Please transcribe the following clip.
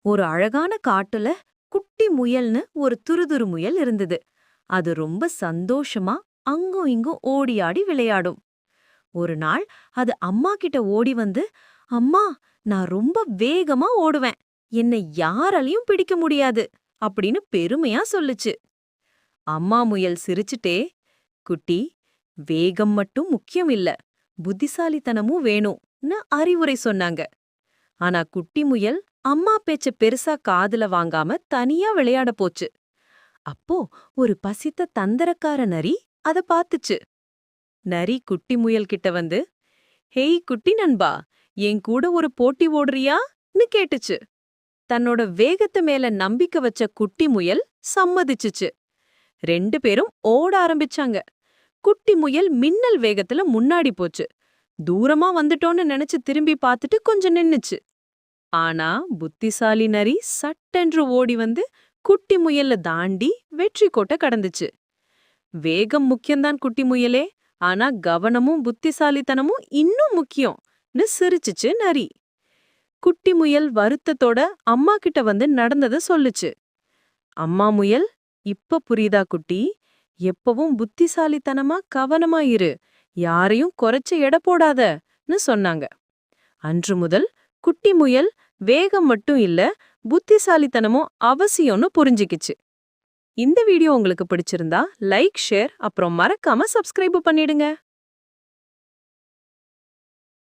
ஒரு அழகான காட்டுல குட்டி முயல்னு ஒரு துருதுரு முயல் இருந்தது. அது ரொம்ப சந்தோஷமா அங்கும் இங்கும் ஓடி ஆடி விளையாடும். ஒரு நாள் அது அம்மா கிட்ட ஓடி வந்து, அம்மா, நான் ரொம்ப வேகமா ஓடுவேன், என்னை யாராலையும் பிடிக்க முடியாது அப்படின்னு பெருமையா சொல்லுச்சு. அம்மா முயல் சிரிச்சுட்டே, குட்டி, வேகம் மட்டும் முக்கியம் இல்ல, புத்திசாலித்தனமும் வேணும்னு அறிவுரை சொன்னாங்க. ஆனா குட்டி முயல் அம்மா பேச்ச பெருசா காதுல வாங்காம தனியா விளையாட போச்சு. அப்போ ஒரு பசித்த தந்தரக்கார நரி அத பாத்துச்சு. நரி குட்டி முயல் கிட்ட வந்து, ஹேய் குட்டி நண்பா, என் கூட ஒரு போட்டி ஓடுறியான்னு கேட்டுச்சு. தன்னோட வேகத்து மேல நம்பிக்கை வச்ச குட்டி முயல் சம்மதிச்சுச்சு. 2 பேரும் ஓட ஆரம்பிச்சாங்க. குட்டி முயல் மின்னல் வேகத்துல முன்னாடி போச்சு. தூரமா வந்துட்டோன்னு நினைச்சு திரும்பி பார்த்துட்டு கொஞ்சம் நின்னுச்சு. ஆனா புத்திசாலி நரி சட்டென்று ஓடி வந்து குட்டி முயல்ல தாண்டி வெற்றி கோட்டை கடந்துச்சு. வேகம் முக்கியம்தான் குட்டி முயலே, ஆனா கவனமும் புத்திசாலித்தனமும் இன்னும் முக்கியம்னு சிரிச்சுச்சு நரி. குட்டி முயல் வருத்தத்தோட அம்மா கிட்ட வந்து நடந்தத சொல்லுச்சு. அம்மா முயல், இப்ப புரியுதா குட்டி, எப்பவும் புத்திசாலித்தனமா கவனமா இரு, யாரையும் குறைச்சு எடை போடாதன்னு சொன்னாங்க. அன்று முதல் குட்டி முயல் வேகம் மட்டும் இல்ல, புத்திசாலித்தனமும் அவசியம்னு புரிஞ்சுக்கிச்சு. இந்த வீடியோ உங்களுக்கு பிடிச்சிருந்தா லைக், ஷேர், அப்புறம் மறக்காம சப்ஸ்கிரைப் பண்ணிடுங்க.